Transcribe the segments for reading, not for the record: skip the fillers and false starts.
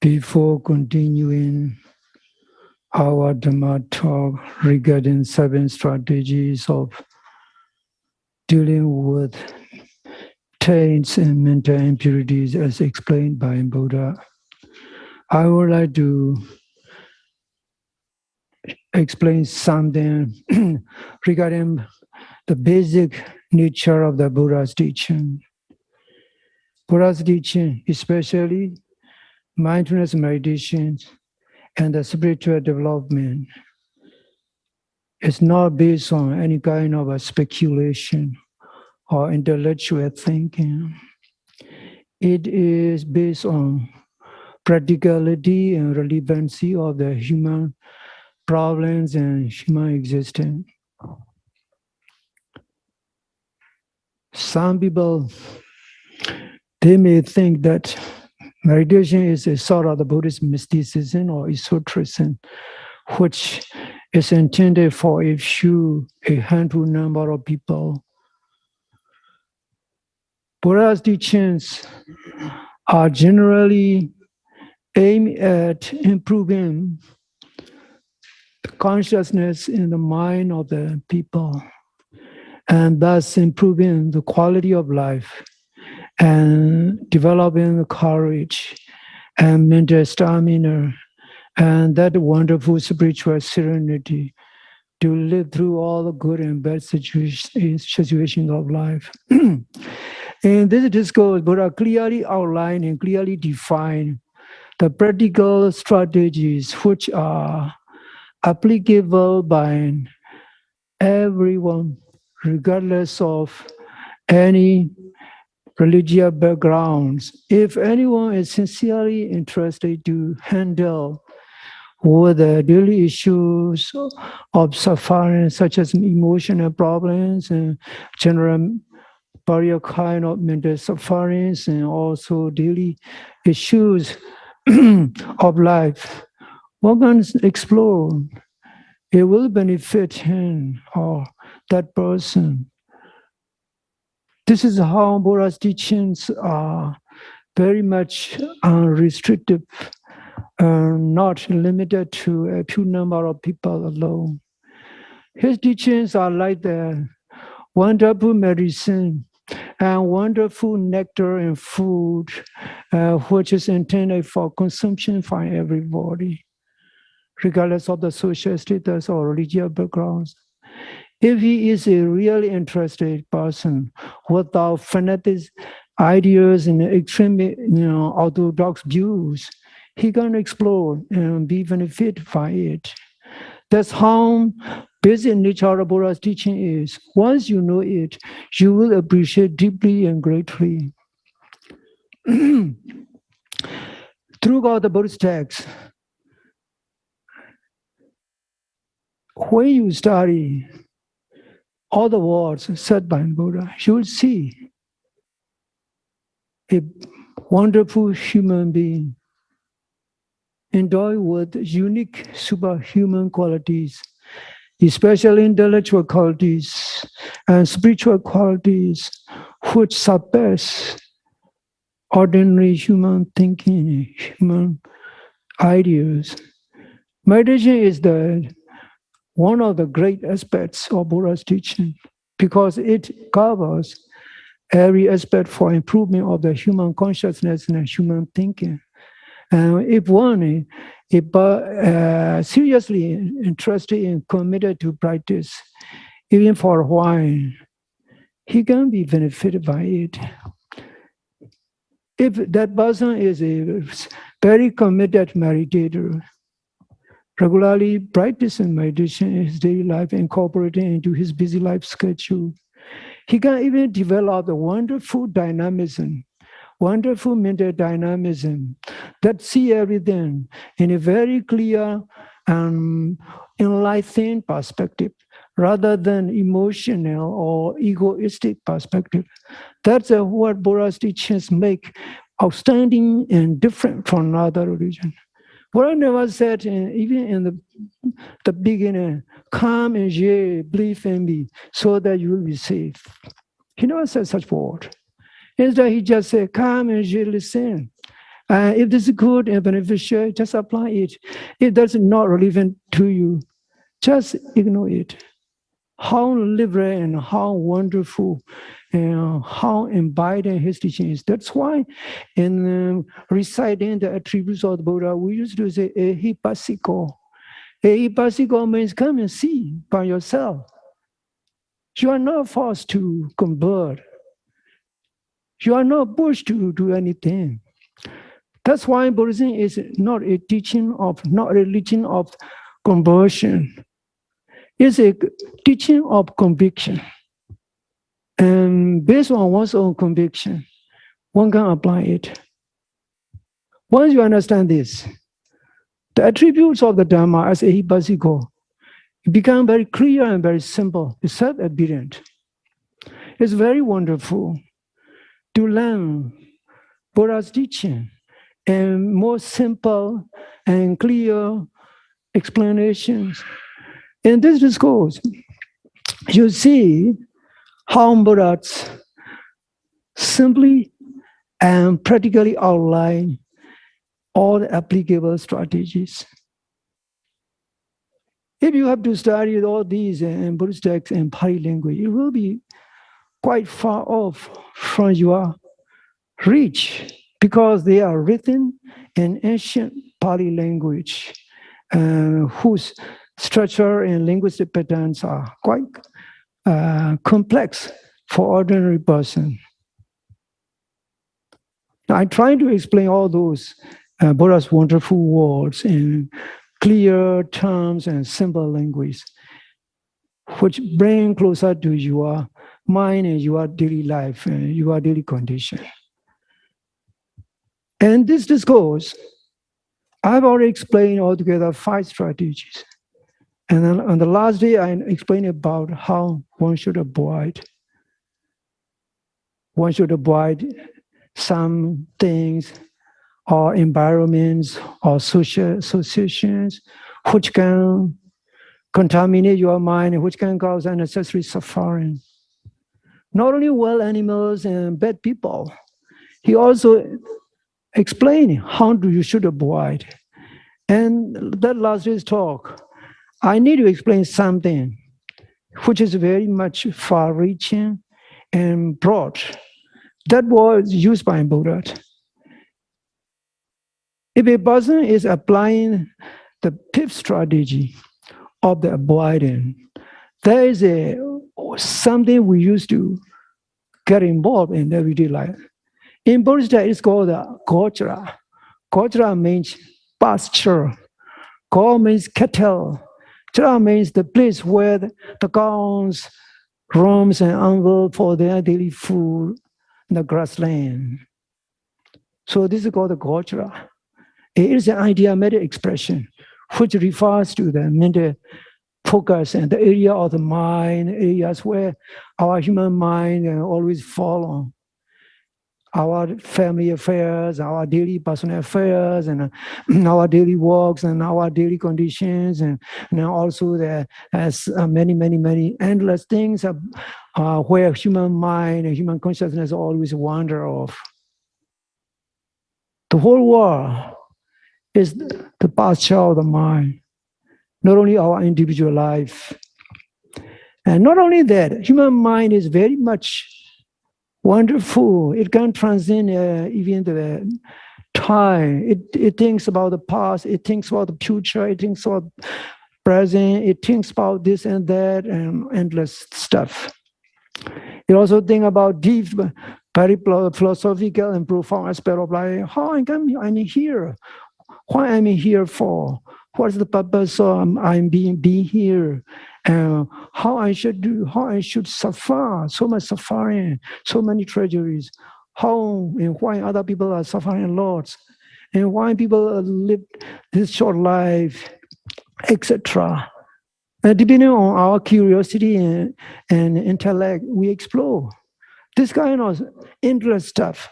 Before continuing our Dhamma talk regarding 7 strategies of dealing with taints and mental impurities as explained by Buddha, I would like to explain something regarding the basic nature of the Buddha's teaching. Buddha's teaching, especially mindfulness meditation and the spiritual development, is not based on any kind of a speculation or intellectual thinking. It is based on practicality and relevancy of the human problems and human existence. Some people, they may think that meditation is a sort of the Buddhist mysticism or esotericism, which is intended for a handful number of people. Buddha's teachings are generally aimed at improving the consciousness in the mind of the people, and thus improving the quality of life and developing the courage and mental stamina and that wonderful spiritual serenity to live through all the good and bad situations of life. In this discourse, Buddha clearly outlined and clearly defined the practical strategies which are applicable by everyone, regardless of any religious backgrounds. If anyone is sincerely interested to handle with the daily issues of suffering, such as emotional problems and general various kind of mental sufferings, and also daily issues of life, one can explore. It will benefit him or that person. This is how Buddha's teachings are very much unrestricted, not limited to a few number of people alone. His teachings are like the wonderful medicine and wonderful nectar and food, which is intended for consumption by everybody, regardless of the social status or religious backgrounds. If he is a really interested person without fanatic ideas and extreme, orthodox views, he can explore and be benefited by it. That's how basic nature of Buddha's teaching is. Once you know it, you will appreciate deeply and greatly. Throughout the Buddhist text, when you study all the words said by Buddha, you will see a wonderful human being endowed with unique superhuman qualities, especially intellectual qualities and spiritual qualities, which surpass ordinary human thinking, human ideas. Meditation is one of the great aspects of Buddha's teaching because it covers every aspect for improvement of the human consciousness and human thinking. And if one is seriously interested and committed to practice, even for a while, he can be benefited by it. If that person is a very committed meditator, regularly practicing meditation in his daily life, incorporating into his busy life schedule, he can even develop a wonderful dynamism, wonderful mental dynamism that see everything in a very clear and enlightened perspective, rather than emotional or egoistic perspective. That's what Buddha's teachings make outstanding and different from other religions. Buddha never said, even in the beginning, come and believe in me so that you will be saved. He never said such word. Instead, he just said, come and listen. If this is good and beneficial, just apply it. If that's not relevant to you, just ignore it. How liberal and how wonderful and how inviting his teaching is. That's why in reciting the attributes of the Buddha, we used to say, ehipasiko. Ehipasiko means come and see by yourself. You are not forced to convert. You are not pushed to do anything. That's why Buddhism is not a teaching of, not a religion of conversion. It's a teaching of conviction. And based on one's own conviction, one can apply it. Once you understand this, the attributes of the Dhamma as ehipasiko become very clear and very simple. It's self-evident. It's very wonderful to learn Buddha's teaching and more simple and clear explanations. In this discourse, you see how Buddha simply and practically outline all the applicable strategies. If you have to study all these in Buddhist texts and Pali language, it will be quite far off from your reach because they are written in ancient Pali language, whose structure and linguistic patterns are quite complex for ordinary person. Now, I try to explain all those Buddha's wonderful words in clear terms and simple language, which bring closer to your mind and your daily life and your daily condition. And this discourse, I've already explained altogether 5 strategies. And then on the last day, I explained about how one should avoid. One should avoid some things or environments or social associations which can contaminate your mind, which can cause unnecessary suffering. Not only wild animals and bad people, he also explained how you should avoid. And that last day's talk, I need to explain something which is very much far-reaching and broad. That was used by Buddha. If a person is applying the 5th strategy of the avoiding, there is something we used to get involved in everyday life. In Buddhist, it's called gochara. Gochara means pasture. Go means cattle. Chara means the place where the cows roams and unveil for their daily food in the grassland. So this is called the gochara. It is an idiomatic expression which refers to the mental focus and the area of the mind, areas where our human mind always fall on. Our family affairs, our daily personal affairs, and our daily works, and our daily conditions, and also there as many endless things where human mind and human consciousness always wander off. The whole world is the pasture of the mind, not only our individual life. And not only that, human mind is very much wonderful. It can transcend even the time. It thinks about the past, it thinks about the future, it thinks about present, it thinks about this and that and endless stuff. It also thinks about deep, very philosophical and profound aspect of life. How I'm here? What am I here for? What's the purpose of I'm being here? How I should do, how I should suffer, so much suffering, so many treasuries, how and why other people are suffering lots, and why people live this short life, etc. Depending on our curiosity and intellect, we explore this kind of endless stuff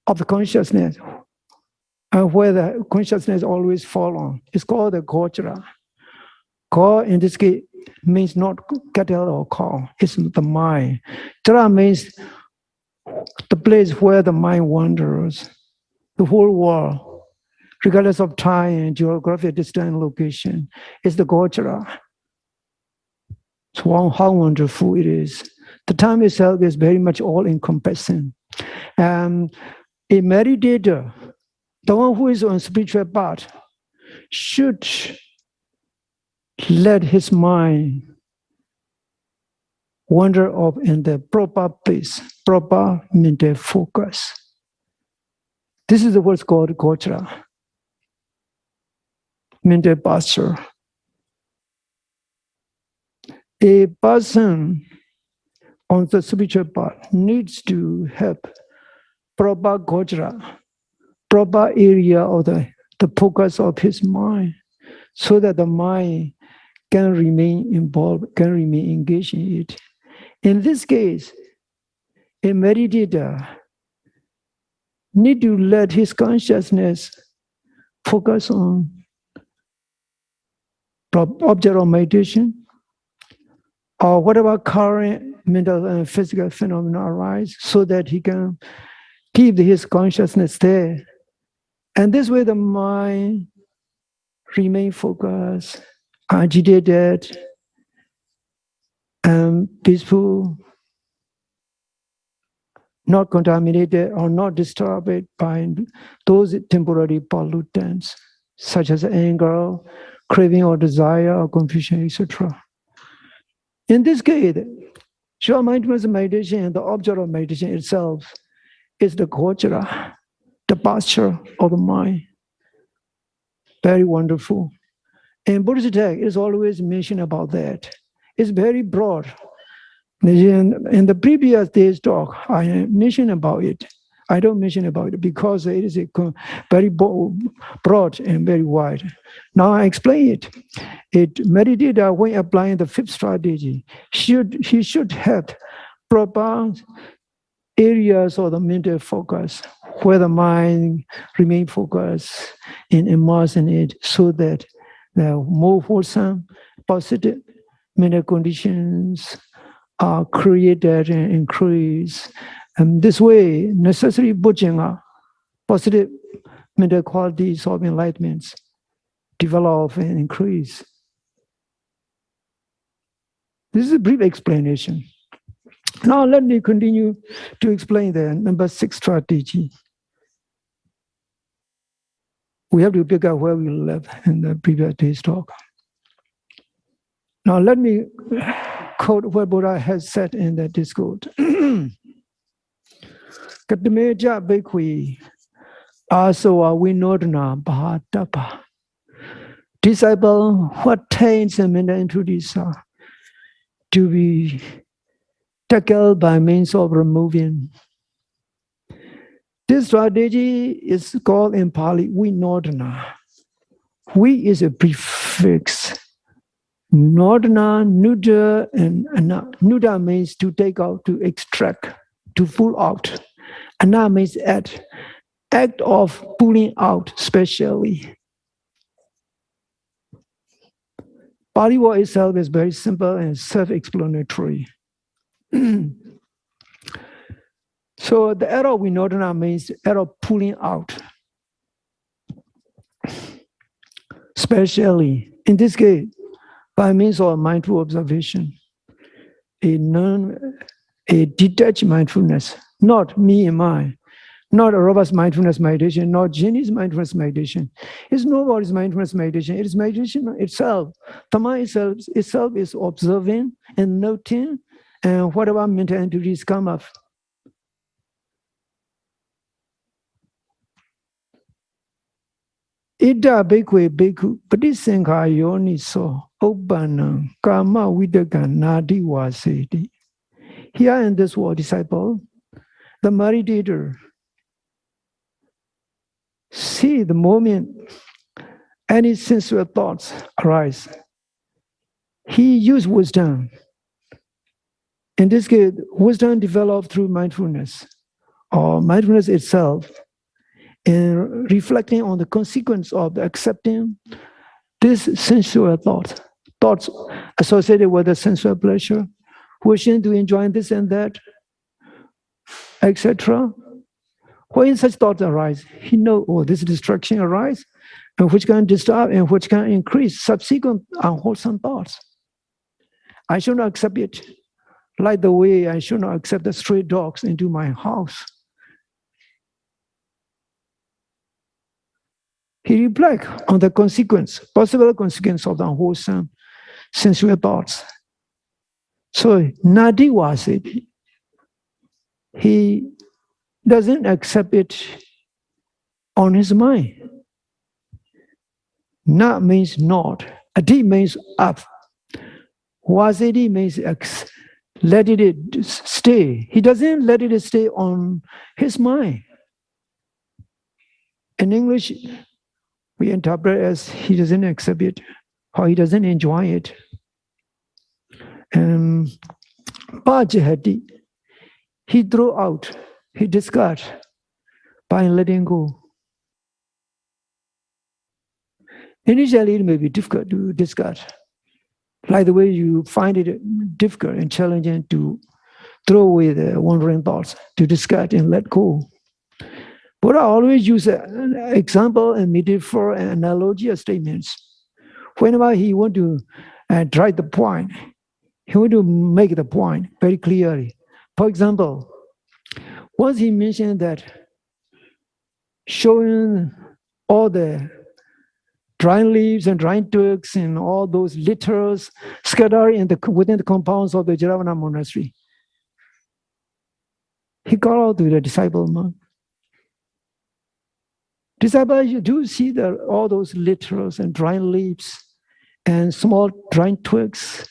of the consciousness, where the consciousness always fall on. It's called the gochara. Go in this case means not cattle or cow, it's the mind. Chara means the place where the mind wanders. the whole world, regardless of time and geographic distance and location, is the Gochara. So how wonderful it is. The time itself is very much all-encompassing. A meditator, the one who is on spiritual path, should let his mind wander off in the proper place, proper mental focus. This is the word called Gochara, mental posture. A person on the spiritual path needs to have proper Gochara, proper area of the focus of his mind, so that the mind can remain involved, can remain engaged in it. In this case, a meditator need to let his consciousness focus on object of meditation, or whatever current mental and physical phenomena arise, so that he can keep his consciousness there. And this way the mind remain focused, agitated, and peaceful, not contaminated or not disturbed by those temporary pollutants, such as anger, craving or desire or confusion, etc. In this case, pure mindfulness meditation and the object of meditation itself is the Gochara, the posture of the mind. Very wonderful. In Buddhist text, it's always mentioned about that. It's very broad. In the previous day's talk, I mentioned about it. I don't mention about it because it is very broad and very wide. Now I explain it. Meditator, when applying the fifth strategy, he should have proper areas of the mental focus where the mind remain focused and immersed in it, so that the more wholesome, positive mental conditions are created and increased. And this way, necessary bujjhanga, positive mental qualities of enlightenment, develop and increase. This is a brief explanation. Now let me continue to explain the number 6 strategy. We have to pick up where we left in the previous day's talk. Now let me quote what Buddha has said in the discourse. Katameja bhikkhvi asawa vinodana bhatapa. Disciple, what taints and mental impurities are to be tackled by means of removing. This strategy is called in Pali vinodana. Vi is a prefix. Nodana, nuda, and ana. Nuda means to take out, to extract, to pull out. Ana means act of pulling out, specially. Pali word itself is very simple and self-explanatory. So the arrow vinodana means arrow pulling out. Specially, in this case, by means of mindful observation, a detached mindfulness, not me and mine, not a robust mindfulness meditation, not Jenny's mindfulness meditation. It's nobody's mindfulness meditation. It is meditation itself. The mind itself is observing and noting, and whatever mental entities come up. Ida bhikkhve bhikkhu patisankha yoniso uppannam kama vidaka nadi vaseti. Here in this word, disciple, the meditator, see the moment any sensual thoughts arise. He used wisdom. In this case, wisdom developed through mindfulness, or mindfulness itself, in reflecting on the consequence of accepting this sensual thoughts associated with the sensual pleasure, wishing to enjoy this and that, etc., When such thoughts arise, he knows, oh, this distraction arise, and which can disturb and which can increase subsequent unwholesome thoughts. I should not accept it, like the way I should not accept the stray dogs into my house. He reflects on the possible consequence of the unwholesome sensual thoughts. So Nadi was it. He doesn't accept it on his mind. Na means not. Adi means up. Wasidi means let it stay. He doesn't let it stay on his mind. In English, we interpret as he doesn't accept it or he doesn't enjoy it. Bajahati, he threw out, he discarded by letting go. Initially, it may be difficult to discard, like the way you find it difficult and challenging to throw away the wandering thoughts, to discard and let go. But I always use an example and metaphor and analogy of statements. Whenever he want to drive the point, he want to make the point very clearly. For example, once he mentioned that showing all the drying leaves and drying twigs and all those litters scattered within the compounds of the Jaravana monastery, he called out to the disciple monk. Disciple, you do see all those litters and drying leaves and small drying twigs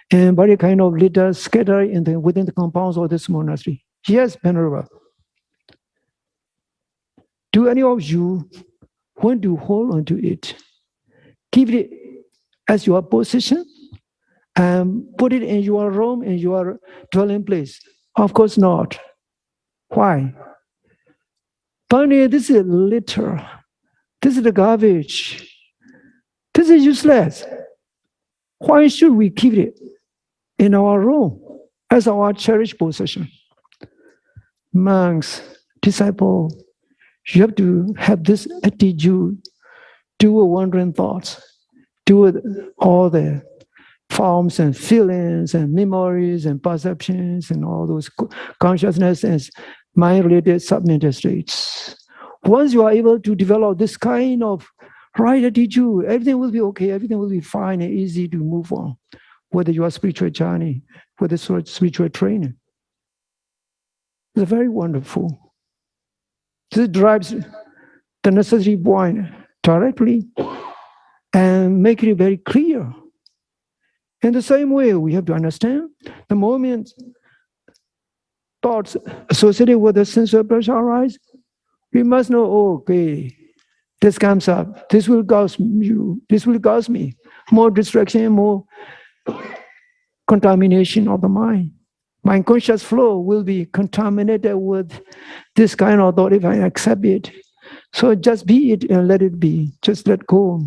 and various kind of litter scattered within the compounds of this monastery. Yes, Venerable. Do any of you want to hold on to it? Keep it as your possession and put it in your room, in your dwelling place? Of course not. Why? Finally, this is litter. This is the garbage. This is useless. Why should we keep it in our room as our cherished possession? Monks, disciples, you have to have this attitude toward wandering thoughts, toward all the forms and feelings and memories and perceptions and all those consciousness and mind-related sub-mental states. Once you are able to develop this kind of right attitude, everything will be okay, everything will be fine and easy to move on, whether you are spiritual journey, whether it's spiritual training. It's very wonderful. This drives the necessary point directly and make it very clear. In the same way, we have to understand the moment thoughts associated with the sensual pleasure arise, we must know, oh, okay, this comes up, this will cause you, this will cause me more distraction, more contamination of the mind. My conscious flow will be contaminated with this kind of thought if I accept it. So just be it and let it be. Just let go.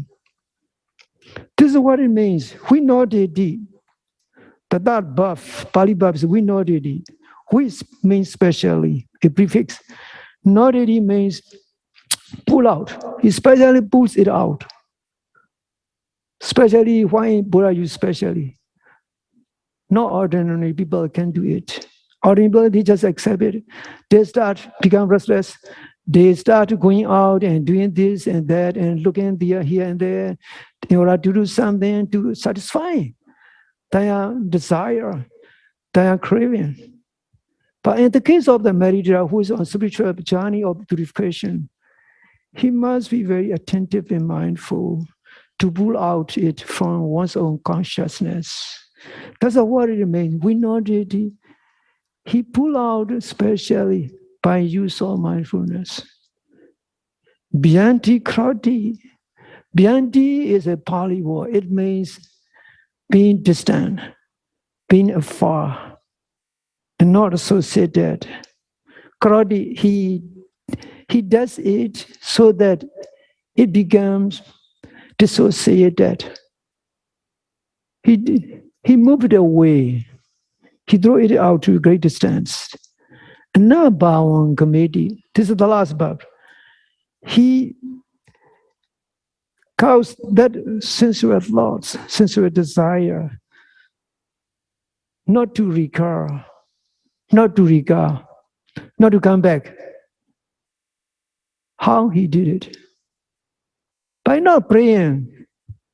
This is what it means. We know the deed. That buff, Pali buffs, we know the deed. Which means specially, a prefix. Nodity means pull out. He specially pulls it out. Especially, why Buddha use specially? No ordinary people can do it. Ordinary people, they just accept it. They start become restless. They start going out and doing this and that and looking there, here and there in order to do something to satisfy their desire, their craving. But in the case of the meditator who is on spiritual journey of purification, he must be very attentive and mindful to pull out it from one's own consciousness. That's what it means. We know that he pull out especially by use of mindfulness. Byanti krati. Byanti is a Pali word. It means being distant, being afar, and not associated. Krati, he does it so that it becomes dissociated. He moved it away. He threw it out to a great distance. Nabawan committee. This is the last bab. He caused that sensual thoughts, sensual desire, not to recur, not to regard, not to come back. How he did it? By not praying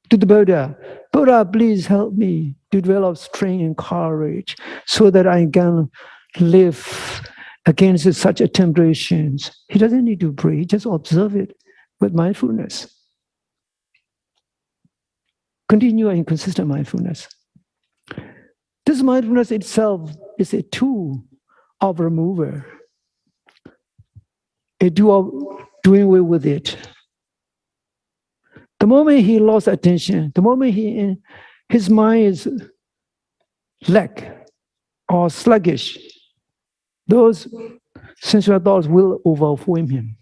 to the Buddha. Buddha, please help me to develop strength and courage so that I can live against such temptations. He doesn't need to pray, just observe it with mindfulness. Continue in consistent mindfulness. This mindfulness itself is a tool of remover, a tool of doing away with it. The moment he lost attention, the moment his mind is lack or sluggish, those sensual thoughts will overwhelm him.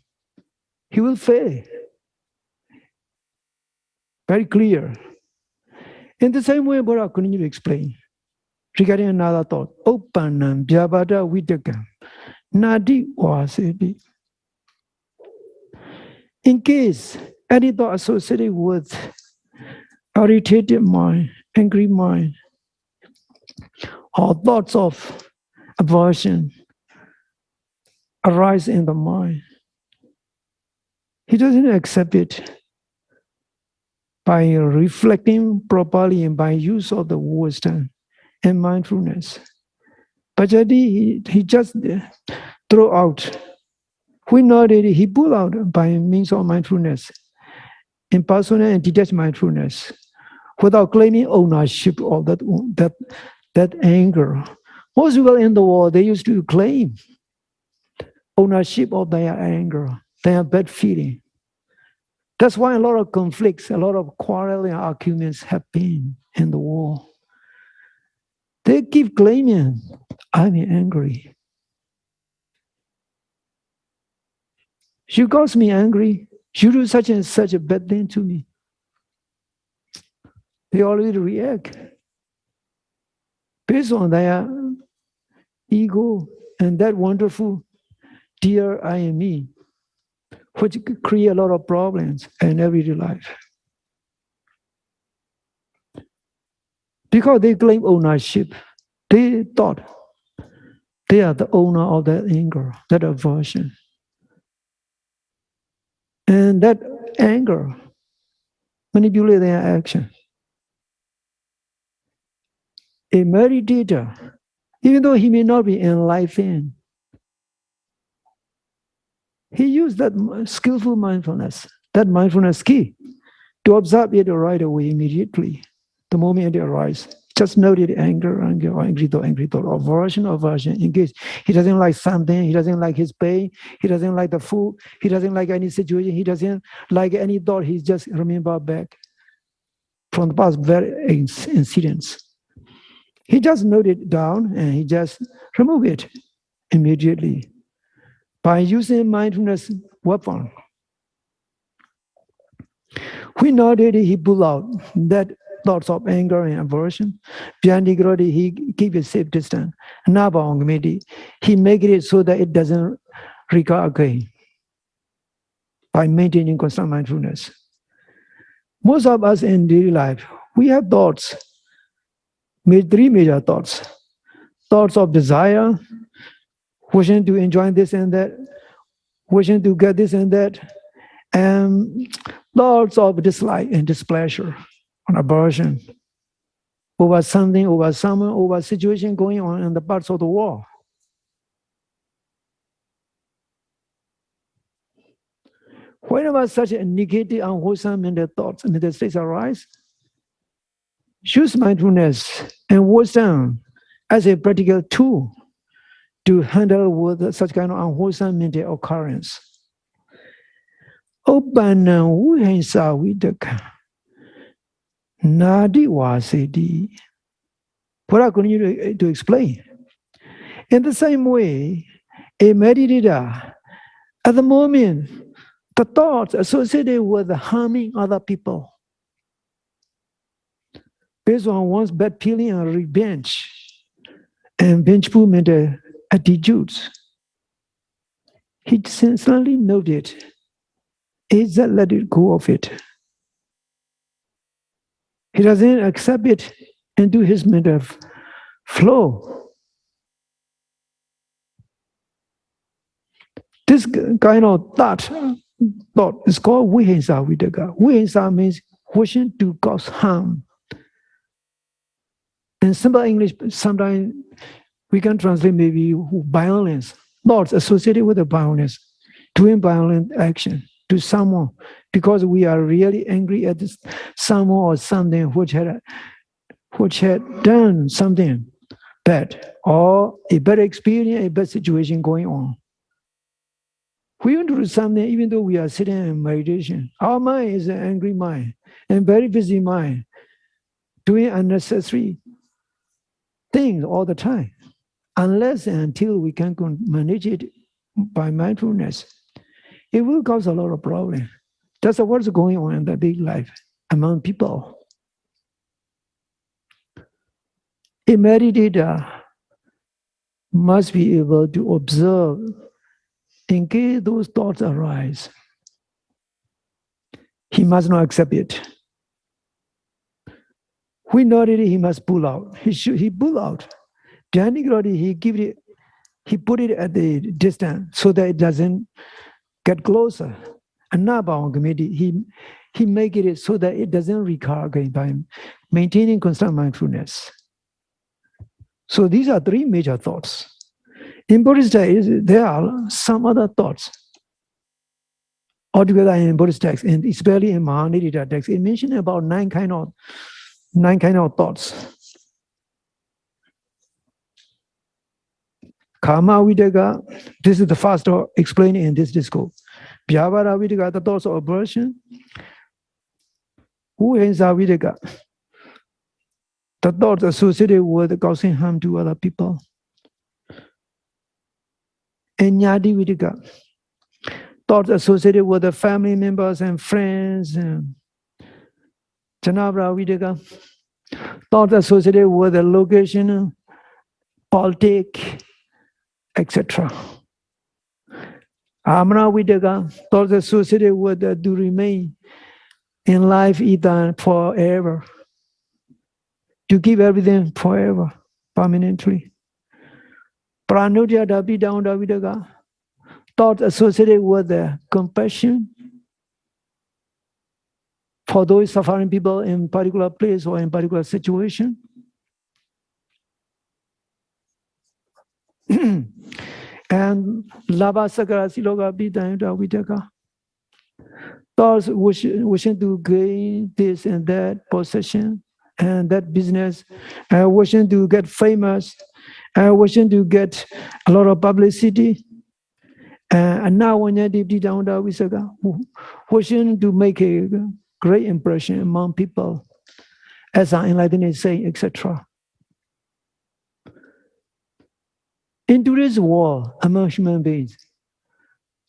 He will fail. Very clear. In the same way, Buddha continued to explain regarding another thought. Opanam Jabada Vidagam Nadi Wasedi. In case any thought associated with irritated mind, angry mind, or thoughts of aversion arise in the mind, he doesn't accept it by reflecting properly and by use of the wisdom and mindfulness. But he just throw out. We know that he pull out by means of mindfulness, impersonal and detached mindfulness, without claiming ownership of that anger. Most people in the world, they used to claim ownership of their anger, their bad feeling. That's why a lot of conflicts, a lot of quarreling arguments have been in the world. They keep claiming, I'm angry. You caused me angry. You do such and such a bad thing to me. They already react based on their ego and that wonderful dear I am me, which create a lot of problems in everyday life. Because they claim ownership, they thought they are the owner of that anger, that aversion. And that anger manipulates their action. A meditator, even though he may not be enlightened, he used that skillful mindfulness, that mindfulness key, to observe it right away immediately, the moment it arises. Just noted anger, angry thought, aversion. In case he doesn't like something, he doesn't like his pain, he doesn't like the food, he doesn't like any situation, he doesn't like any thought, he just remember back from the past various incidents. He just noted it down and he just remove it immediately by using mindfulness weapon. We know that he pull out that thoughts of anger and aversion. Byandigrodi, he keep a safe distance. Nabangmedi, he make it so that it doesn't recur again by maintaining constant mindfulness. Most of us in daily life, we have thoughts, three major thoughts. Thoughts of desire, wishing to enjoy this and that, wishing to get this and that, and thoughts of dislike and displeasure, on aversion, over something, over someone, over a situation going on in the parts of the world. Whenever such a negative, unwholesome mental thoughts and mental states arise, use mindfulness and wisdom as a practical tool to handle with such kind of unwholesome mental occurrence. Opana uhensa vidaka nadi wasedi. Buddha continued to explain. In the same way, a meditator, at the moment, the thoughts associated with harming other people, based on one's bad feeling and revenge and vengeful mental attitudes, he suddenly noted, is that let it go of it. He doesn't accept it into his mental flow. This kind of thought is called vihimsa vidaka. Vihimsa means wishing to cause harm. In simple English, sometimes we can translate maybe violence, thoughts associated with the violence, doing violent action to someone because we are really angry at someone or something which had done something bad or a bad experience, a bad situation going on. We want to do something even though we are sitting in meditation. Our mind is an angry mind and very busy mind, doing unnecessary things all the time. Unless and until we can manage it by mindfulness, it will cause a lot of problems. That's what's going on in the daily life among people. A meditator must be able to observe in case those thoughts arise. He must not accept it. We noted he must pull out. He pull out. Dhyanigradi, he put it at the distance so that it doesn't get closer. And Nabang committee, he make it so that it doesn't recur again by maintaining constant mindfulness. So these are three major thoughts. In Buddhist text, there are some other thoughts. Altogether in Buddhist text, and especially in Mahanidita text, it mentions about nine kind of thoughts. Karma Vidaka, this is the first thought explained in this discourse. Vyavara Vidaka, the thoughts of aversion. Vihimsa Vidaka, the thoughts associated with causing harm to other people. And Nyati Vidaka, thoughts associated with the family members and friends. And Janabra Vidaka, thoughts associated with the location, politics, etc. Amana Vidaka, thoughts associated with to remain in life either forever, to keep everything forever, permanently. Pranudya Dabhidanda Vidaka, thoughts associated with the compassion for those suffering people in particular place or in particular situation. And Lava Sakara Siloga Bidanda Vidaka, thoughts wishing to gain this and that possession and that business, wishing to get famous, wishing to get a lot of publicity. And now when you deep down wishing to make a great impression among people, as our enlightened is saying, etc. In today's world, among human beings,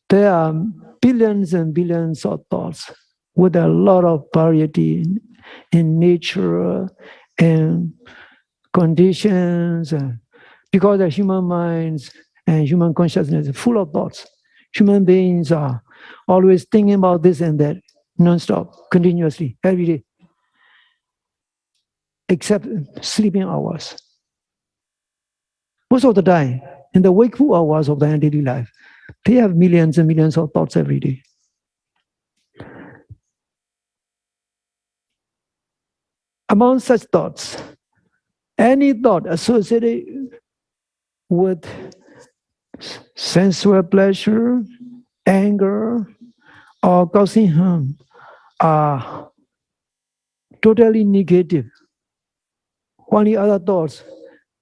there are billions and billions of thoughts with a lot of variety in nature and conditions, because the human minds and human consciousness is full of thoughts. Human beings are always thinking about this and that, non-stop, continuously, every day, except sleeping hours. Most of the time, in the wakeful hours of their daily life, they have millions and millions of thoughts every day. Among such thoughts, any thought associated with sensual pleasure, anger, or causing harm are totally negative. Only other thoughts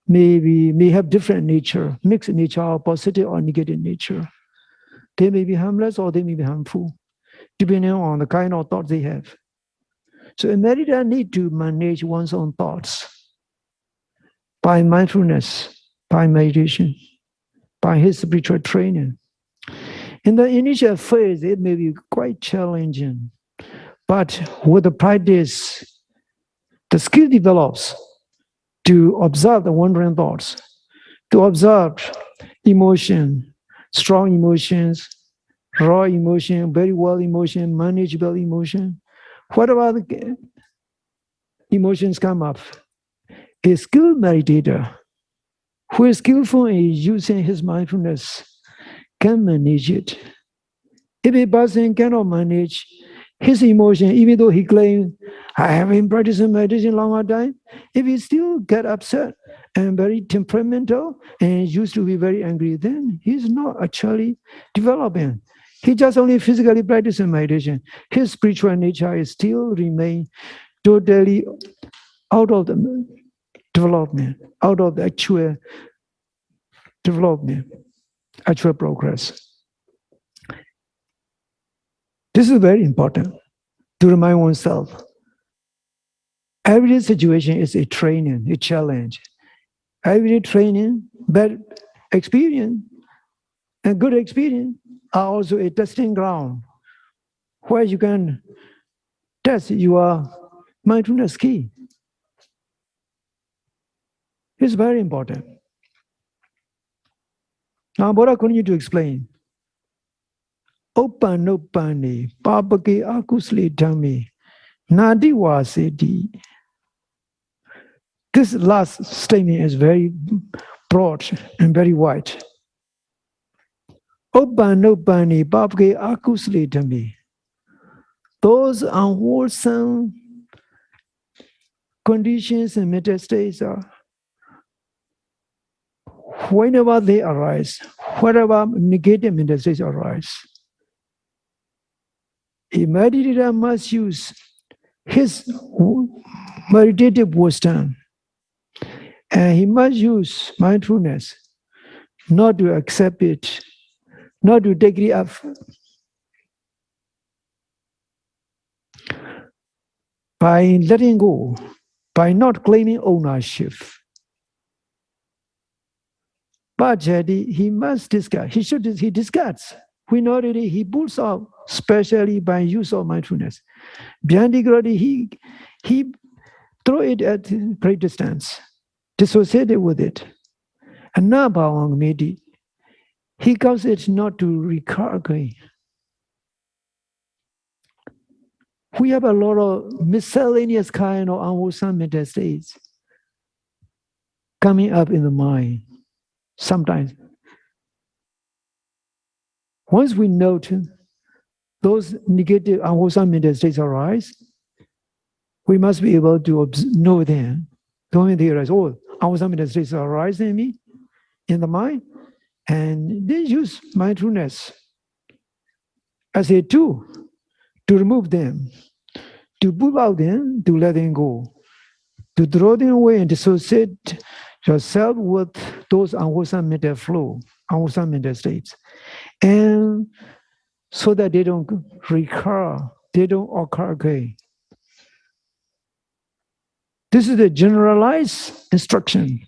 may have different nature, mixed nature, or positive or negative nature. They may be harmless or they may be harmful, depending on the kind of thoughts they have. So a meditator needs to manage one's own thoughts by mindfulness, by meditation, by his spiritual training. In the initial phase, it may be quite challenging, but with the practice, the skill develops to observe the wandering thoughts, to observe emotion, strong emotions, raw emotion, very well emotion, manageable emotion. Whatever the emotions come up, a skilled meditator who is skillful in using his mindfulness can manage it. If a person cannot manage his emotion, even though he claims, I have been practicing meditation a long time, if he still get upset and very temperamental and used to be very angry, then he's not actually developing. He just only physically practicing meditation. His spiritual nature is still remain totally out of the development, out of the actual development, actual progress. This is very important to remind oneself. Every situation is a training, a challenge. Every training, bad experience, and good experience are also a testing ground where you can test your mindfulness key. It's very important. Now, Buddha continue to explain. Opanopani, papake akusli dhami, nadi waseti. This last statement is very broad and very wide. Opanopani, papake akusli dhami. Those unwholesome conditions and mental states are, whenever they arise, whatever negative mental states arise, a meditator must use his meditative wisdom and he must use mindfulness not to accept it, not to take it up. By letting go, by not claiming ownership. But he must discard. He discards. We know that he pulls out, especially by use of mindfulness. Beyond he throw it at great distance, dissociated with it. And now Bawang Medi, he calls it not to recur again. We have a lot of miscellaneous kind of unwholesome mental states coming up in the mind sometimes. Once we note those negative unwholesome mental states arise, we must be able to know them. Don't realize, oh, unwholesome mental states arise in me, in the mind, and then use mindfulness as a tool to remove them, to pull out them, to let them go, to draw them away and dissociate yourself with those unwholesome mental flow, unwholesome mental states. And so that they don't recur, they don't occur again. This is the generalized instruction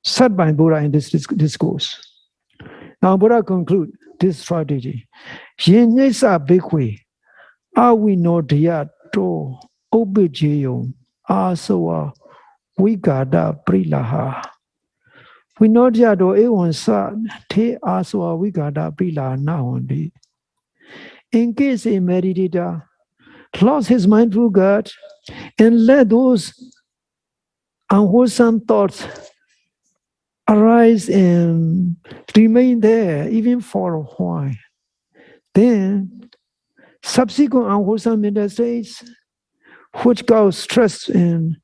set by Buddha in this discourse. Now Buddha concludes this strategy. Yin nesa bhikkhve awinodaya to obijeyum asawa vigada prilaha. Vinodya do ewansa te asawa vigada prilaha nahandi. In case a meditator lost his mindful guard and let those unwholesome thoughts arise and remain there even for a while, then subsequent unwholesome mental states, which cause stress and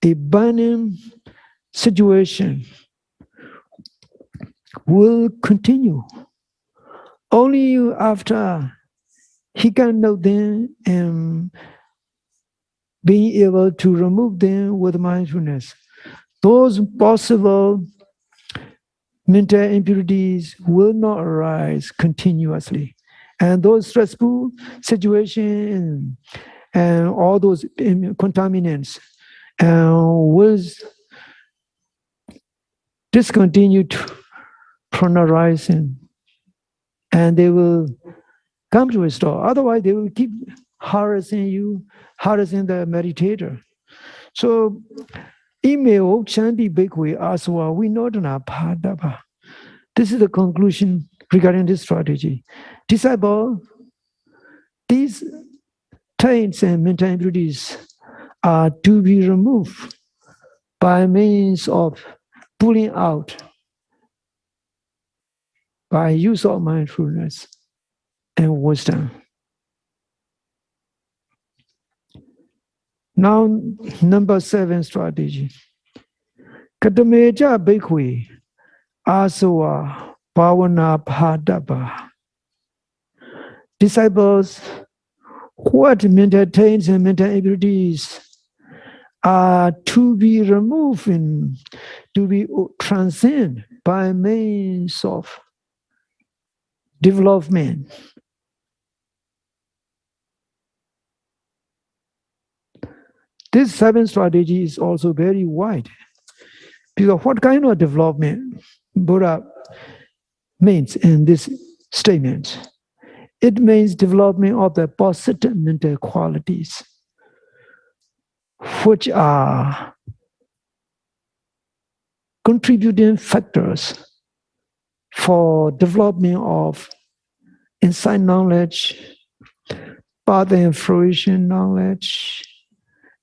a burning situation, will continue. Only after he can know them and being able to remove them with mindfulness, those possible mental impurities will not arise continuously. And those stressful situations and all those contaminants will discontinue from arising, and they will come to a stop. Otherwise, they will keep harassing you, harassing the meditator. So, imeo chanti bhikkhve aswa vinodana bhadava. This is the conclusion regarding this strategy. Disciple, these taints and mental impurities are to be removed by means of pulling out by use of mindfulness and wisdom. Now, number 7 strategy. Katameja Bhikkhve Asava Bhavana Bhadaba. Disciples, what mental taints and mental impurities are to be removed and to be transcended by means of development. This 7 strategy is also very wide. Because what kind of development Buddha means in this statement? It means development of the positive mental qualities, which are contributing factors for development of insight knowledge, path and fruition knowledge,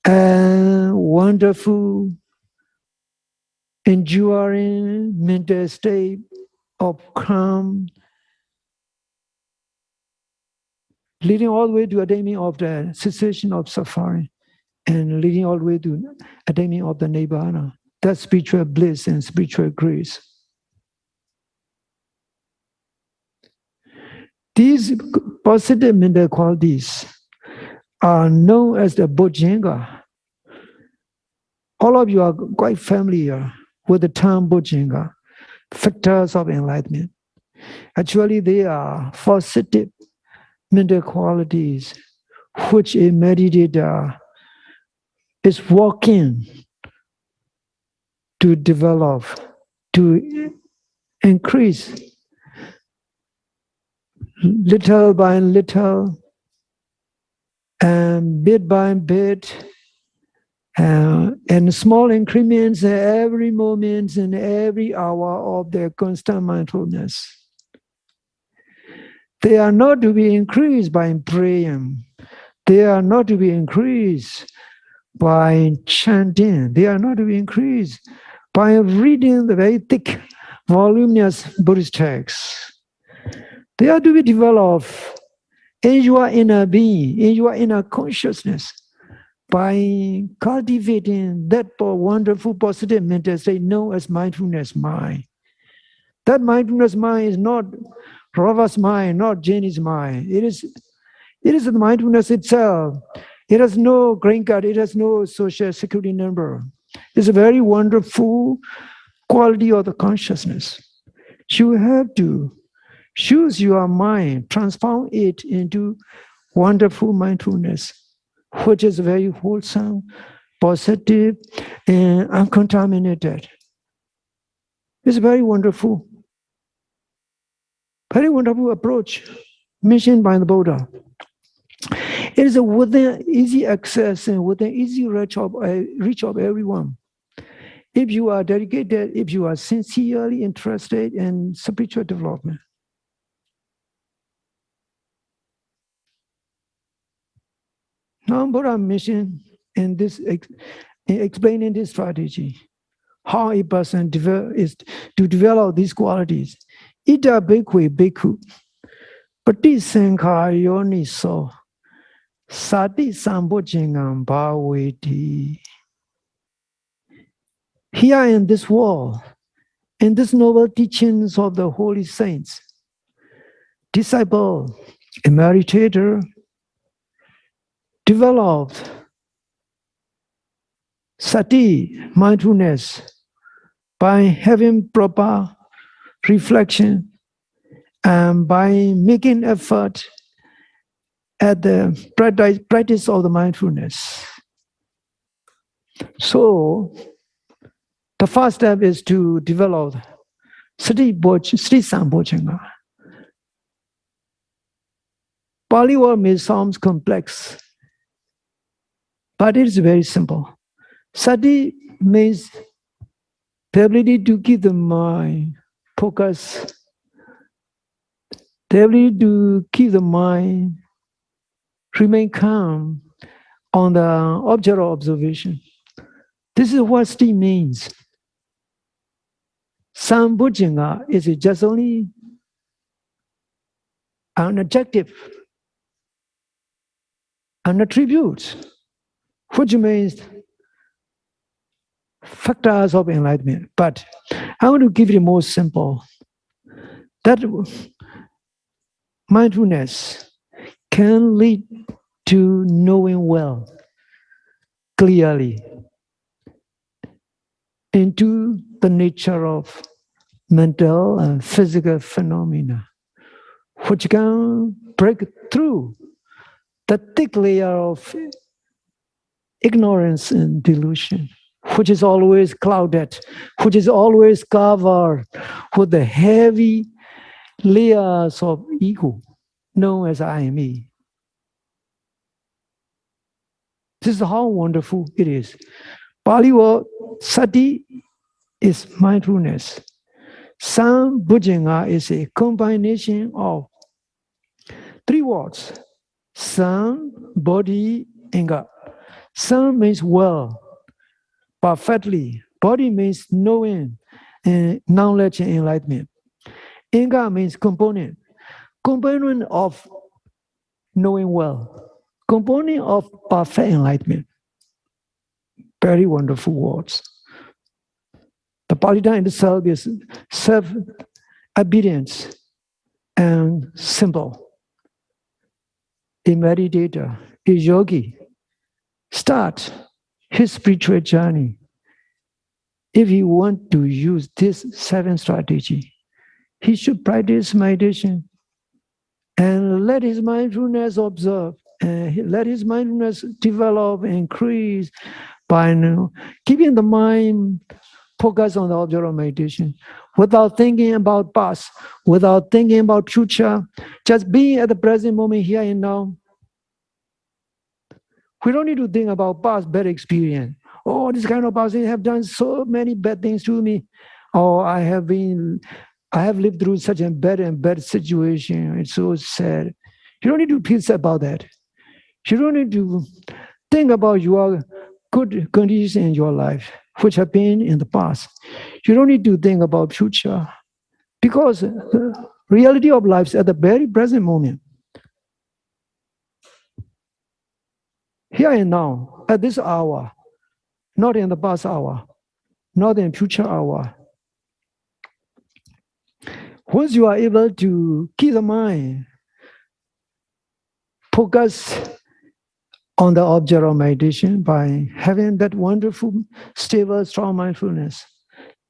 and wonderful, enduring mental state of calm, leading all the way to attainment of the cessation of suffering, and leading all the way to attainment of the nibbana. That's spiritual bliss and spiritual grace. These positive mental qualities are known as the Bojjhanga. All of you are quite familiar with the term Bojjhanga, factors of enlightenment. Actually, they are positive mental qualities which a meditator is working to develop, to increase little by little and bit by bit, and small increments every moment and every hour of their constant mindfulness. They are not to be increased by praying. They are not to be increased by chanting. They are not to be increased by reading the very thick, voluminous Buddhist texts. They are to be developed in your inner being, in your inner consciousness, by cultivating that wonderful positive mental state known as mindfulness mind. That mindfulness mind is not Rava's mind, not Jenny's mind. It is the mindfulness itself. It has no green card. It has no social security number. It's a very wonderful quality of the consciousness. You have to choose your mind, transform it into wonderful mindfulness, which is very wholesome, positive, and uncontaminated. It's very wonderful approach mentioned by the Buddha. It is within easy access and within easy reach of everyone. If you are dedicated, if you are sincerely interested in spiritual development. Now, Buddha mentioned in this, explaining this strategy, how a person is to develop these qualities. Ita bhikkhve bhikkhu patisankhayo so sati sambojjhangam bhaveti. Here in this world, in this noble teachings of the holy saints, disciple, a meditator, developed sati, mindfulness, by having proper reflection and by making effort at the practice of the mindfulness. So, the first step is to develop Sri Sambojjhanga. Pali word may sound complex, but it is very simple. Sati means the ability to keep the mind focused The ability to keep the mind remain calm on the object of observation. This is what sati means. Sambhujanga is just only an adjective, an attribute, which means factors of enlightenment. But I want to give you more simple. That mindfulness can lead to knowing well, clearly, into the nature of mental and physical phenomena, which can break through the thick layer of ignorance and delusion, which is always clouded, which is always covered with the heavy layers of ego, known as I am me. This is how wonderful it is. Pali word sati is mindfulness. Sambhujanga is a combination of three words: Sam, body, anga. Sam means well, perfectly. Body means knowing and knowledge and enlightenment. Anga means component. Component of knowing well. Component of perfect enlightenment. Very wonderful words. The Palita in itself is self-obedience and simple. A meditator, a yogi, start his spiritual journey if he wants to use this 7 strategy. He should practice meditation and let his mindfulness observe, and let his mindfulness develop, increase by keeping the mind focused on the object of meditation without thinking about past, without thinking about future, just being at the present moment here and now. We don't need to think about past bad experience. Oh, this kind of person have done so many bad things to me. Oh, I have lived through such a bad situation. It's so sad. You don't need to feel sad about that. You don't need to think about your good conditions in your life, which have been in the past. You don't need to think about future, because the reality of life is at the very present moment. Here and now, at this hour, not in the past hour, not in future hour. Once you are able to keep the mind focused on the object of meditation by having that wonderful, stable, strong mindfulness,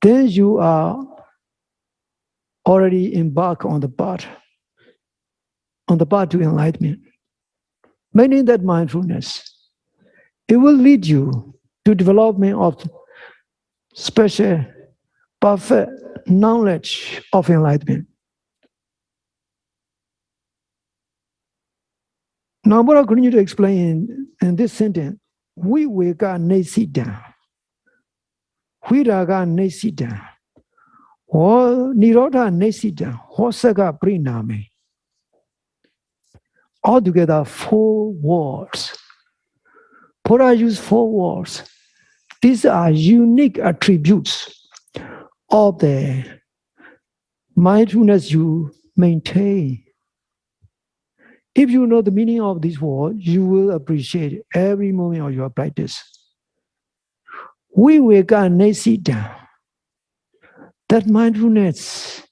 then you are already embarked on the path to enlightenment. Meaning that mindfulness, it will lead you to development of special, perfect knowledge of enlightenment. Now, what I'm going to explain in this sentence, we weka nesida, we raga nesida, or nirodha nesida, hosaka priname. Altogether 4 words. Buddha used 4 words. These are unique attributes of the mindfulness you maintain. If you know the meaning of these words, you will appreciate every moment of your practice. Viveka nesita. That mindfulness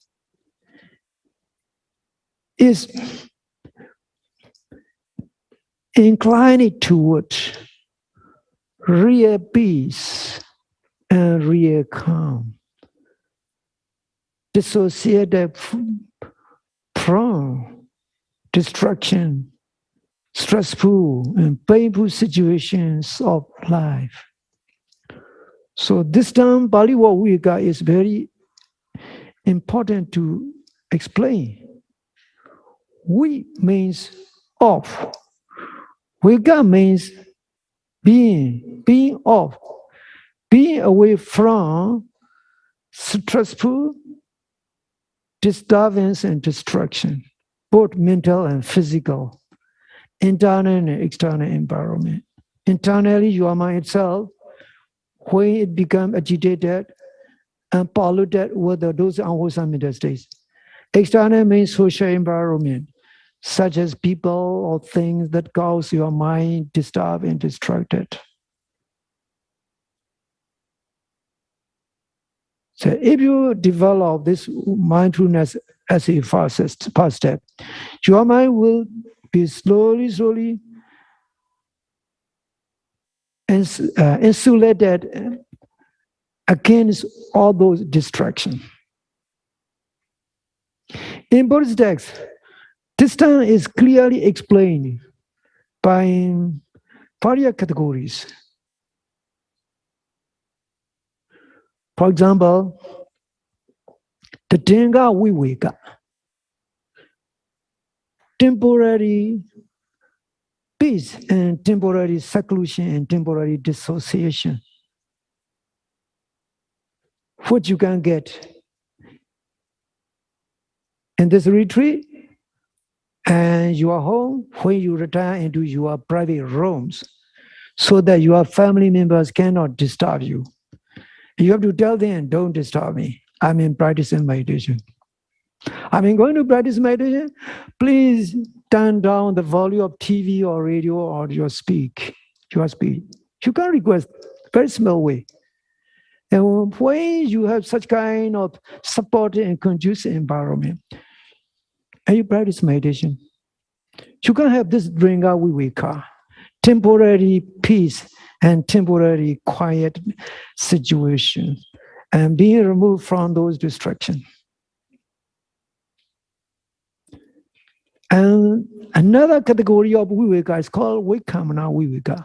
is inclined toward real peace and real calm, dissociated from distraction, stressful and painful situations of life. So this term, Pali Viveka, is very important to explain. Vi means off. Viveka means being off, being away from stressful disturbance and distraction. both mental and physical, internal and external environment. Internally, your mind itself, when it becomes agitated and polluted with those unwholesome mental states. External means social environment, such as people or things that cause your mind disturbed and distracted. So if you develop this mindfulness as a first step, your mind will be slowly insulated against all those distractions. In Buddhist text, this term is clearly explained by various categories. For example, the Tenga Viveka, temporary peace and temporary seclusion and temporary dissociation, which you can get in this retreat and your home when you return into your private rooms so that your family members cannot disturb you. You have to tell them, don't disturb me. I'm in practicing meditation. I'm going to practice meditation. Please turn down the volume of TV or radio or your speech. You can request very small way. And when you have such kind of supportive and conducive environment, and you practice meditation, you can have this Dringa Viveka, temporary peace and temporary quiet situation, and being removed from those distractions. And another category of Viveka is called Vikamana Viveka.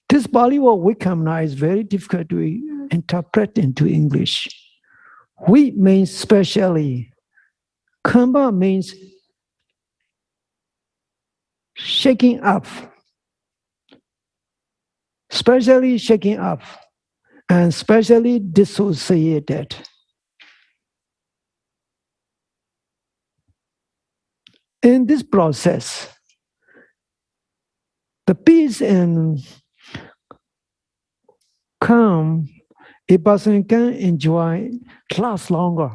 This Pali word Vikamana is very difficult to interpret into English. Vi means specially. Kamba means shaking up, especially shaking up, and especially dissociated. In this process, the peace and calm a person can enjoy lasts longer.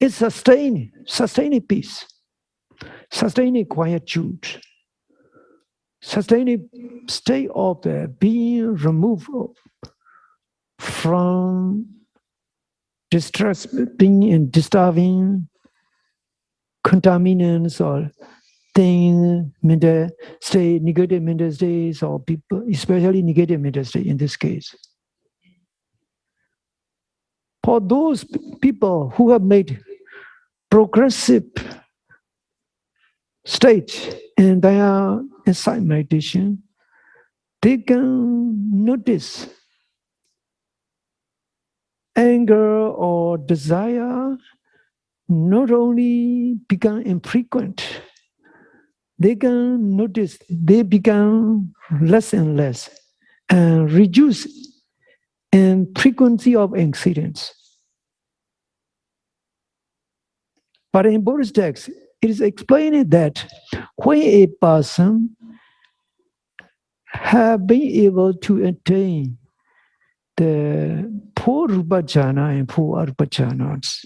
It's sustaining peace, sustaining quietude, sustaining state of being removed from distress, being in disturbing contaminants or things, mental state, negative mental states, or people, especially negative mental state in this case. For those people who have made progressive state in their insight meditation, they can notice anger or desire not only become infrequent, they can notice they become less and less and reduce in frequency of incidents. But in Buddhist text, it is explained that when a person have been able to attain the four rupa jhana and four arupa jhanas,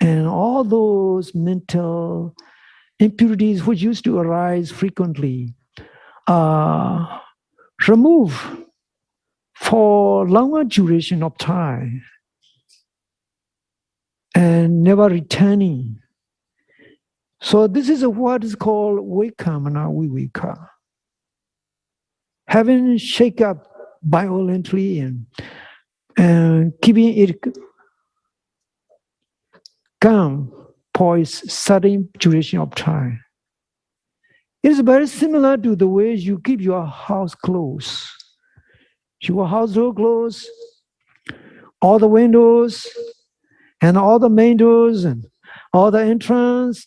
and all those mental impurities which used to arise frequently are removed for longer duration of time and never returning. So this is what is called Vikamana Viveka. Having shake up violently and keeping it calm for a certain duration of time. It is very similar to the way you keep your house closed. Your house door closed, all the windows and all the main doors and all the entrance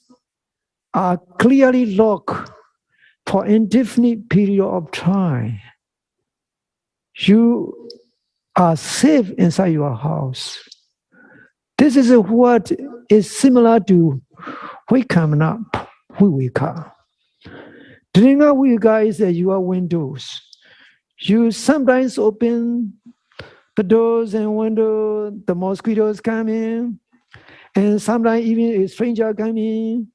are clearly locked for indefinite period of time. You are safe inside your house. This is what is similar to Wake up, we wake up. During our wake up is your windows. You sometimes open the doors and windows, the mosquitoes come in, and sometimes even a stranger come in,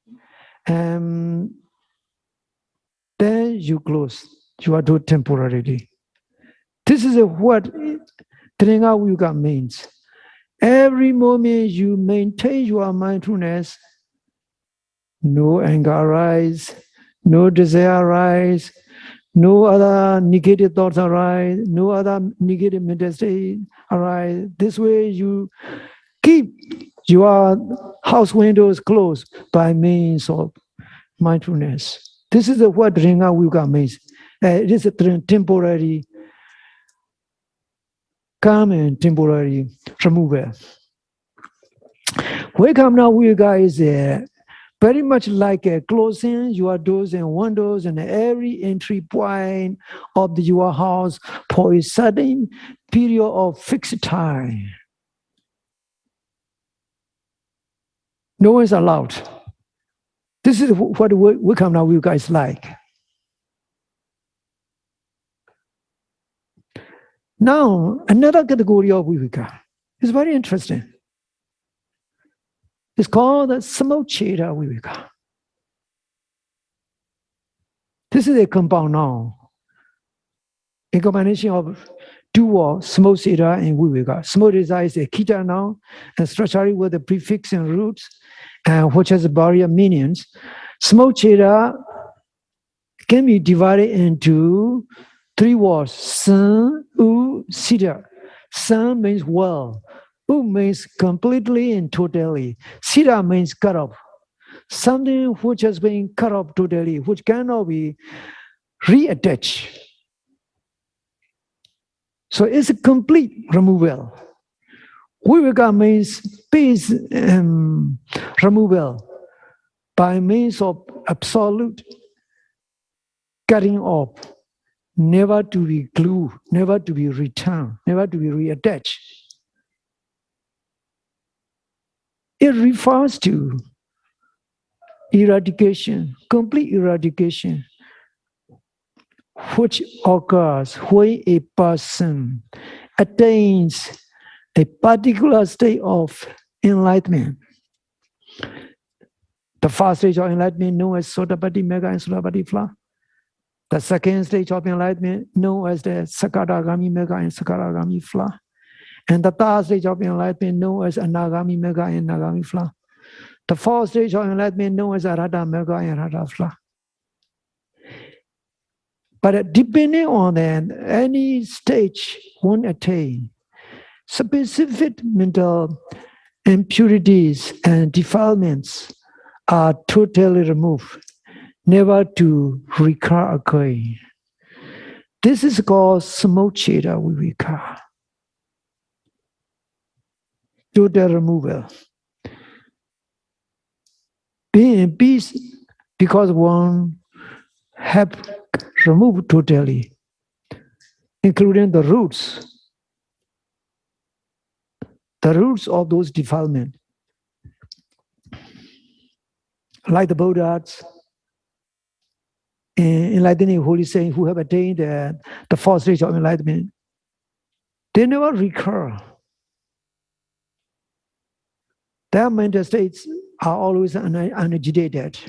and then you close your door temporarily. This is what Trenga Yuga means. Every moment you maintain your mindfulness, no anger arise, no desire arise, no other negative thoughts arise, no other negative mental state arise. This way you keep your house windows closed by means of mindfulness. This is what Ringa Yuga means. It is a temporary calm and temporary removal. Wake up now, you guys, very much like closing your doors and windows and every entry point of your house for a certain period of fixed time. No one's allowed. This is what wake up now, you guys like. Now, another category of viveka is very interesting. It's called samocheda viveka. This is a compound noun, a combination of two words, samocheda and viveka. Samocheda is a kita noun and structurally with the prefix and roots, which has various meanings. Samocheda can be divided into three words: san, u, sita. San means well. U means completely and totally. Sita means cut off. Something which has been cut off totally, which cannot be reattached. So it's a complete removal. Viveka means peace removal by means of absolute cutting off, never to be glued, never to be returned, never to be reattached. It refers to eradication, complete eradication, which occurs when a person attains a particular state of enlightenment. The first stage of enlightenment known as Sotapatti, Mega, and Sulapatti Fla. The second stage of enlightenment known as the Sakadagami, Mega, and Sakadagami Fla. And the third stage of enlightenment known as Anagami, Mega, and Nagami Fla. The fourth stage of enlightenment known as Arhata, Mega, and Arhata Fla. But depending on any stage one attain, specific mental impurities and defilements are totally removed, never to recur again. This is called samocheda viveka. Total removal. Being in peace because one have removed totally, including the roots of those defilements, like the Buddhas, enlightening holy saints who have attained the fourth stage of enlightenment. They never recur. Their mental states are always unagitated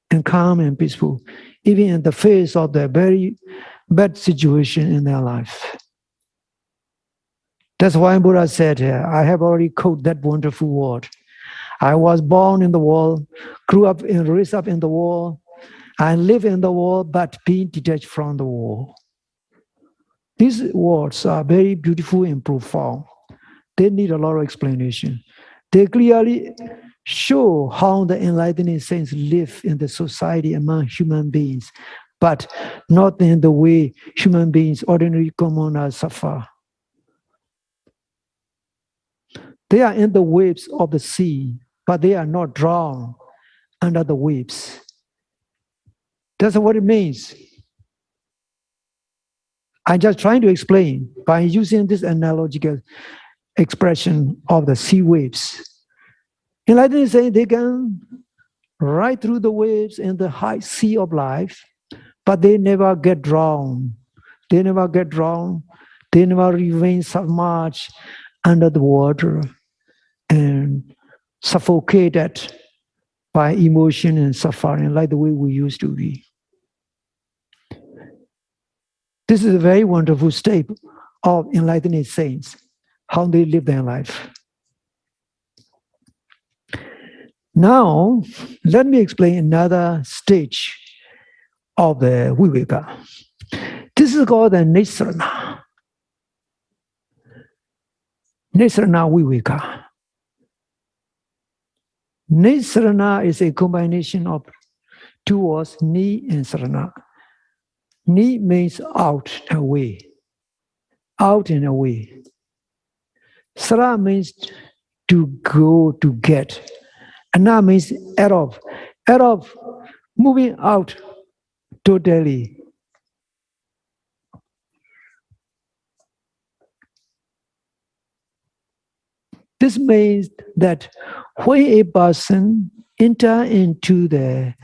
and calm and peaceful, even in the face of the very bad situation in their life. That's why Buddha said here, I have already quoted that wonderful word. I was born in the world, grew up and raised up in the world. I live in the world, but being detached from the world. These words are very beautiful and profound. They need a lot of explanation. They clearly show how the enlightened saints live in the society among human beings, but not in the way human beings, ordinary commoners, suffer. They are in the waves of the sea, but they are not drowned under the waves. That's what it means. I'm just trying to explain by using this analogical expression of the sea waves. Enlightened say they can right through the waves in the high sea of life, but they never get drowned. They never get drowned. They never remain submerged under the water and suffocated by emotion and suffering like the way we used to be. This is a very wonderful state of enlightened saints, how they live their life. Now, let me explain another stage of the Viveka. This is called the Nisrana. Nisrana Viveka. Nisrana is a combination of two words, ni and sarana. Ni means out and away. Out and away. Sara means to go, to get. Ana means out of. Out of, moving out totally. This means that when a person enters into the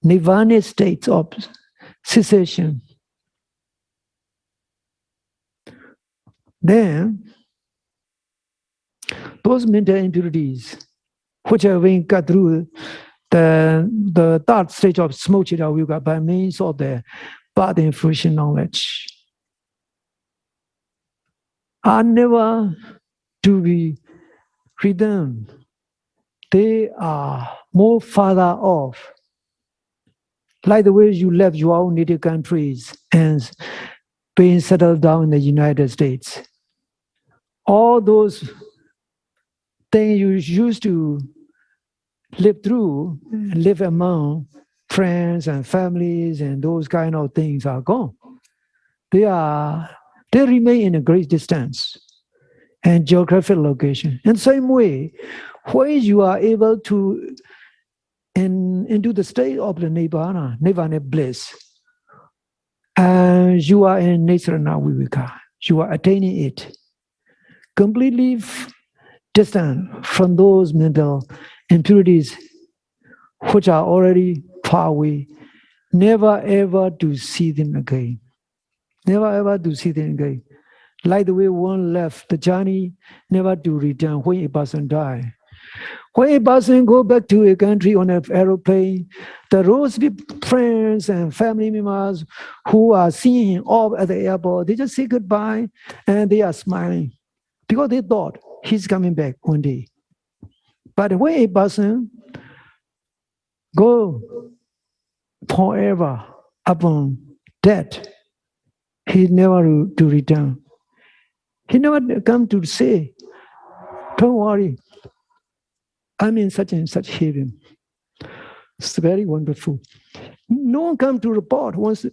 nirvana state of cessation, then those mental impurities, which have been cut through the third stage of smochita yoga by means of the path and fruition knowledge, are never to be redeemed. They are more farther off, like the way you left your own native countries and being settled down in the United States. All those things you used to live through, live among friends and families and those kind of things are gone. They remain in a great distance and geographic location. In the same way, when you are able to into the state of the nirvana bliss, and you are in Nisrana Viveka, you are attaining it, completely distant from those mental impurities which are already far away, never ever to see them again. Never ever to see them again. Like the way one left the journey, never to return when a person dies. When a person go back to a country on an aeroplane, the those friends and family members who are seeing him off at the airport, they just say goodbye and they are smiling because they thought he's coming back one day. But when a person go forever upon death, he never to return. He never come to say, don't worry, I'm in such and such heaven. It's very wonderful. No one come to report once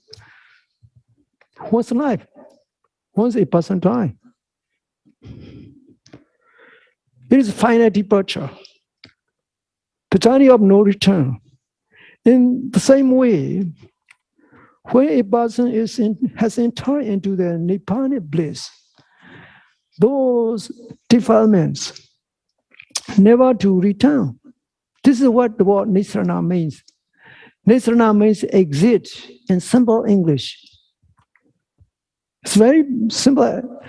life, once a person die. It is final departure, the journey of no return. In the same way, when a person has entered into the Nibbana bliss, those defilements never to return. This is what the word Nisrana means. Nisrana means exit in simple English. It's very simple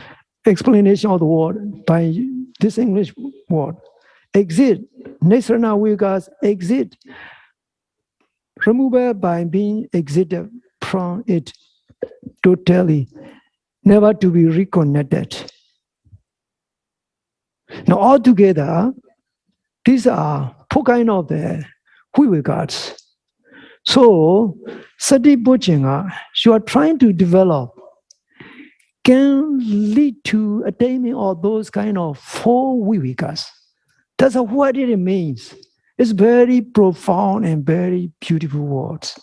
explanation of the word by this English word. Exit. Nisrana Viveka's exit. Removal by being exited from it totally, never to be reconnected. Now, altogether, these are four kinds of the Vivekas. So, Sati Bojjhanga, you are trying to develop, can lead to attainment of those kind of four Vivekas. That's what it means. It's very profound and very beautiful words.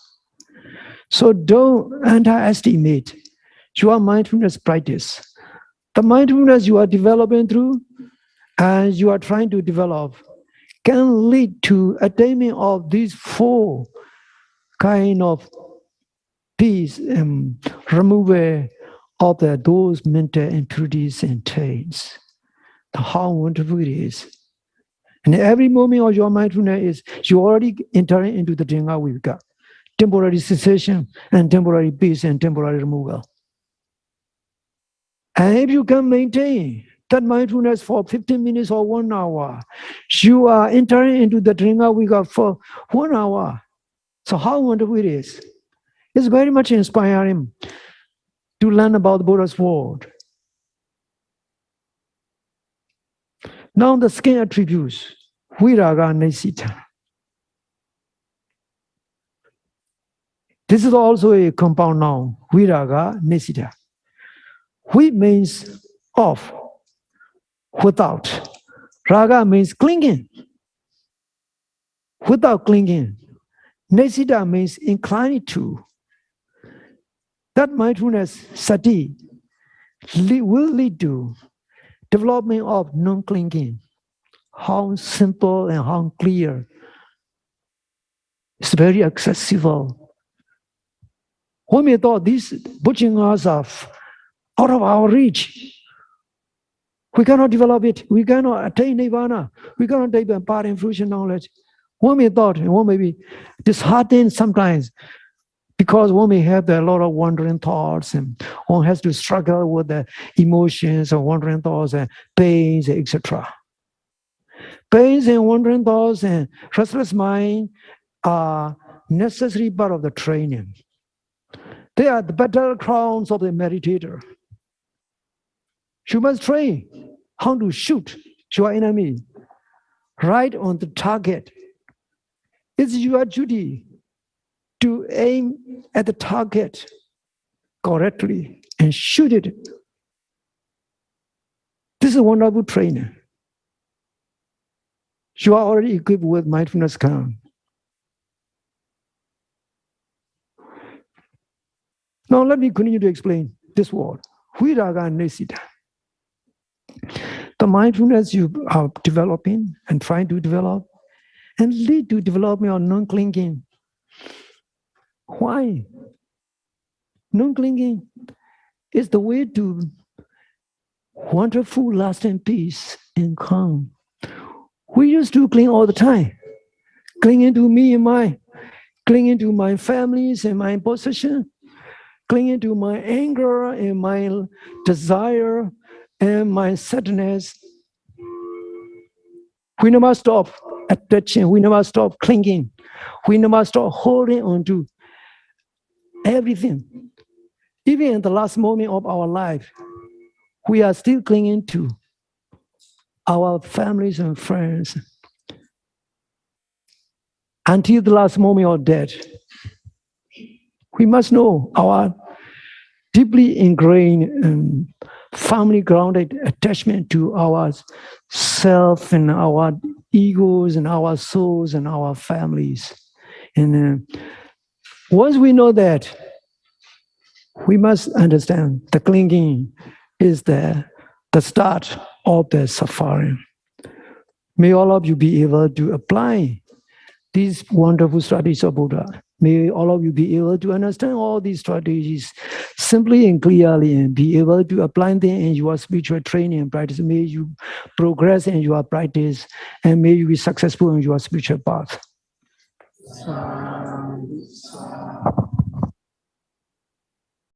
So don't underestimate your mindfulness practice. The mindfulness you are developing through and you are trying to develop can lead to attainment of these four kind of peace and removal of those mental impurities and taints. How wonderful it is. And every moment of your mindfulness is you already entering into the Dringa Viveka, temporary cessation and temporary peace and temporary removal. And if you can maintain that mindfulness for 15 minutes or 1 hour, you are entering into the Dringa Viveka for 1 hour. So how wonderful it is. It's very much inspiring to learn about the Buddha's word. Now the skin attributes, Viraga Nesita. This is also a compound noun, Viraga Nesita. Vi means off, without. Raga means clinging, without clinging. Nesita means inclined to. That mindfulness, sati, will lead to development of non-clinging. How simple and how clear. It's very accessible. When we thought these Bujingas are out of our reach, we cannot develop it. We cannot attain nirvana. We cannot take the part in fruition knowledge. One may thought, and one may be disheartened sometimes because one may have a lot of wandering thoughts and one has to struggle with the emotions and wandering thoughts and pains, etc. Pains and wandering thoughts and restless mind are necessary part of the training. They are the battle crowns of the meditator. You must train how to shoot your enemy right on the target. It's your duty to aim at the target correctly and shoot it. This is a wonderful training. You are already equipped with mindfulness count. Now let me continue to explain this word. Viraga Nesita. The mindfulness you are developing and trying to develop and lead to development of non-clinging. Why? Non-clinging is the way to wonderful lasting peace and calm. We used to cling all the time, clinging to me and my, clinging to my families and my possession, clinging to my anger and my desire and my sadness. We never stop attaching, we never stop clinging, we never stop holding on to everything. Even in the last moment of our life, we are still clinging to our families and friends until the last moment of death. We must know our deeply ingrained and firmly grounded attachment to our self and our egos and our souls and our families. And once we know that, we must understand the clinging is the start of the suffering. May all of you be able to apply these wonderful strategies of Buddha. May all of you be able to understand all these strategies simply and clearly and be able to apply them in your spiritual training and practice. May you progress in your practice and may you be successful in your spiritual path.